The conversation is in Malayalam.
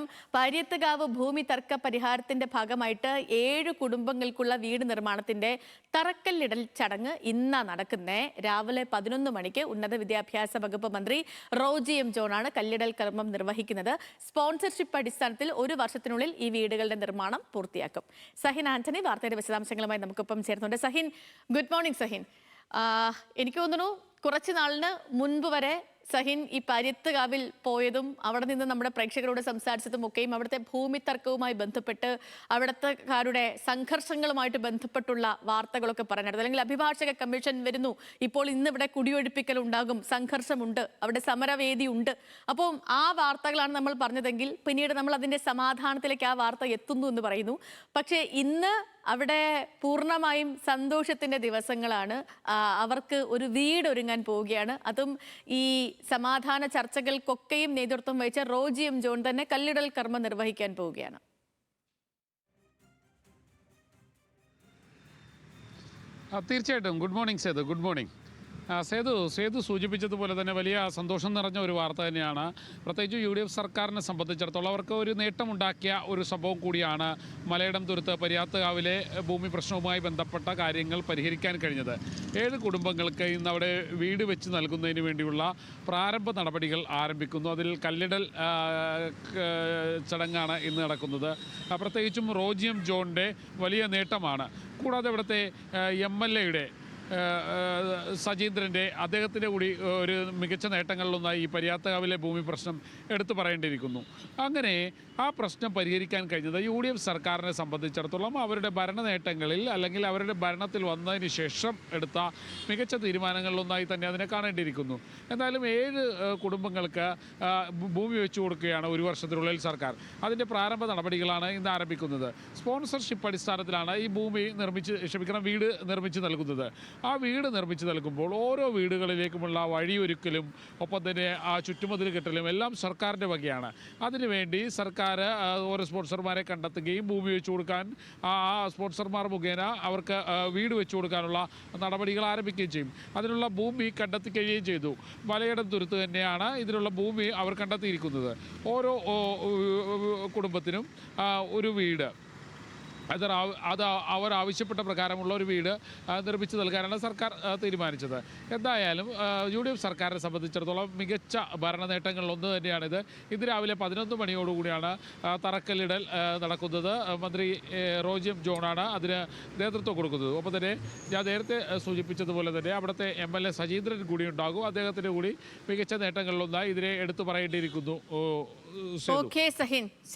കാരണം പാരിയത്തുകാവ് ഭൂമി തർക്ക പരിഹാരത്തിന്റെ ഭാഗമായിട്ട് 7 കുടുംബങ്ങൾക്കുള്ള വീട് നിർമ്മാണത്തിന്റെ തറക്കല്ലിടൽ ചടങ്ങ് ഇന്നാ നടക്കുന്നേ. രാവിലെ 11 മണിക്ക് ഉന്നത വിദ്യാഭ്യാസ വകുപ്പ് മന്ത്രി റോജി എം ജോണാണ് കല്ലിടൽ കർമ്മം നിർവഹിക്കുന്നത്. സ്പോൺസർഷിപ്പ് അടിസ്ഥാനത്തിൽ 1 വർഷത്തിനുള്ളിൽ ഈ വീടുകളുടെ നിർമ്മാണം പൂർത്തിയാക്കും. സഹിൻ ആന്റണി വാർത്തയുടെ വിശദാംശങ്ങളുമായി നമുക്കൊപ്പം ചേർന്നുണ്ട്. Sahin, good morning. സഹിൻ, എനിക്ക് തോന്നുന്നു കുറച്ച് നാളിന് മുൻപ് വരെ സഹിൻ ഈ പാരിയത്തുകാവിൽ പോയതും അവിടെ നിന്ന് നമ്മുടെ പ്രേക്ഷകരോട് സംസാരിച്ചതും ഒക്കെയും അവിടുത്തെ ഭൂമി തർക്കവുമായി ബന്ധപ്പെട്ട് അവിടുത്തെക്കാരുടെ സംഘർഷങ്ങളുമായിട്ട് ബന്ധപ്പെട്ടുള്ള വാർത്തകളൊക്കെ പറഞ്ഞിരുന്നു. അല്ലെങ്കിൽ അഭിഭാഷക കമ്മീഷൻ വരുന്നു, ഇപ്പോൾ ഇന്നിവിടെ കുടിയൊഴിപ്പിക്കൽ ഉണ്ടാകും, സംഘർഷമുണ്ട്, അവിടെ സമരവേദി ഉണ്ട്. അപ്പോൾ ആ വാർത്തകളാണ് നമ്മൾ പറഞ്ഞതെങ്കിൽ പിന്നീട് നമ്മൾ അതിൻ്റെ സമാധാനത്തിലേക്ക് ആ വാർത്ത എത്തുന്നു എന്ന് പറയുന്നു. പക്ഷേ ഇന്ന് അവിടെ പൂർണ്ണമായും സന്തോഷത്തിൻ്റെ ദിവസങ്ങളാണ്. അവർക്ക് ഒരു വീട് ഒരുങ്ങാൻ പോവുകയാണ്. അതും ഈ സമാധാന ചർച്ചകൾക്കൊക്കെയും നേതൃത്വം വഹിച്ച റോജി എം ജോൺ തന്നെ കല്ലിടൽ കർമ്മം നിർവഹിക്കാൻ പോവുകയാണ്. തീർച്ചയായിട്ടും. Good morning Sethu. Good morning. Sethu സൂചിപ്പിച്ചതുപോലെ തന്നെ വലിയ സന്തോഷം നിറഞ്ഞ ഒരു വാർത്ത തന്നെയാണ്. പ്രത്യേകിച്ച് UDF സർക്കാരിനെ സംബന്ധിച്ചിടത്തോളം അവർക്ക് ഒരു നേട്ടമുണ്ടാക്കിയ ഒരു സംഭവം കൂടിയാണ് മലയിടം തുരുത്ത് പാരിയത്തുകാവിലെ ഭൂമി പ്രശ്നവുമായി ബന്ധപ്പെട്ട കാര്യങ്ങൾ പരിഹരിക്കാൻ കഴിഞ്ഞത്. 7 കുടുംബങ്ങൾക്ക് ഇന്ന് അവിടെ വീട് വെച്ച് നൽകുന്നതിന് വേണ്ടിയുള്ള പ്രാരംഭ നടപടികൾ ആരംഭിക്കുന്നു. അതിൽ കല്ലിടൽ ചടങ്ങാണ് ഇന്ന് നടക്കുന്നത്. പ്രത്യേകിച്ചും റോജി എം ജോണിൻ്റെ വലിയ നേട്ടമാണ്. കൂടാതെ ഇവിടുത്തെ MLA സജീന്ദ്രൻ്റെ അദ്ദേഹത്തിൻ്റെ കൂടി ഒരു മികച്ച നേട്ടങ്ങളിലൊന്നായി ഈ പാരിയത്തുകാവിലെ ഭൂമി പ്രശ്നം എടുത്തു പറയേണ്ടിയിരിക്കുന്നു. അങ്ങനെ ആ പ്രശ്നം പരിഹരിക്കാൻ കഴിഞ്ഞത് UDF സർക്കാരിനെ സംബന്ധിച്ചിടത്തോളം അവരുടെ ഭരണ നേട്ടങ്ങളിൽ അല്ലെങ്കിൽ അവരുടെ ഭരണത്തിൽ വന്നതിന് ശേഷം എടുത്ത മികച്ച തീരുമാനങ്ങളിലൊന്നായി തന്നെ അതിനെ കാണേണ്ടിയിരിക്കുന്നു. എന്തായാലും 7 കുടുംബങ്ങൾക്ക് ഭൂമി വെച്ചു കൊടുക്കുകയാണ് 1 വർഷത്തിനുള്ളിൽ സർക്കാർ. അതിൻ്റെ പ്രാരംഭ നടപടികളാണ് ഇന്ന് ആരംഭിക്കുന്നത്. സ്പോൺസർഷിപ്പ് അടിസ്ഥാനത്തിലാണ് ഈ വീട് നിർമ്മിച്ച് നൽകുന്നത്. ആ വീട് നിർമ്മിച്ച് നൽകുമ്പോൾ ഓരോ വീടുകളിലേക്കുമുള്ള വഴിയൊരുക്കലും ഒപ്പം തന്നെ ആ ചുറ്റുമതിൽ കെട്ടലും എല്ലാം സർക്കാരിൻ്റെ വകയാണ്. അതിനുവേണ്ടി സർക്കാർ ഓരോ സ്പോൺസർമാരെ കണ്ടെത്തുകയും ഭൂമി വെച്ചു കൊടുക്കാൻ ആ സ്പോൺസർമാർ മുഖേന അവർക്ക് വീട് വെച്ചു കൊടുക്കാനുള്ള നടപടികൾ ആരംഭിക്കുകയും ചെയ്യും. അതിനുള്ള ഭൂമി കണ്ടെത്തി കഴിയുകയും ചെയ്തു. മലയിടം തുരുത്ത് തന്നെയാണ് ഇതിനുള്ള ഭൂമി അവർ കണ്ടെത്തിയിരിക്കുന്നത്. ഓരോ കുടുംബത്തിനും ഒരു വീട് അത് അവർ ആവശ്യപ്പെട്ട പ്രകാരമുള്ള ഒരു വീട് നിർമ്മിച്ച് നൽകാനാണ് സർക്കാർ തീരുമാനിച്ചത്. എന്തായാലും UDF സർക്കാരിനെ സംബന്ധിച്ചിടത്തോളം മികച്ച ഭരണ നേട്ടങ്ങളിലൊന്ന് തന്നെയാണിത്. ഇന്ന് രാവിലെ 11 മണിയോടുകൂടിയാണ് തറക്കല്ലിടൽ നടക്കുന്നത്. മന്ത്രി റോജി എം ജോണാണ് അതിന് നേതൃത്വം കൊടുക്കുന്നത്. ഒപ്പം തന്നെ ഞാൻ നേരത്തെ സൂചിപ്പിച്ചതുപോലെ തന്നെ അവിടുത്തെ MLA സജീന്ദ്രൻ കൂടി ഉണ്ടാകും. അദ്ദേഹത്തിൻ്റെ കൂടി മികച്ച നേട്ടങ്ങളിലൊന്നായി ഇതിനെ എടുത്തു പറയേണ്ടിയിരിക്കുന്നു.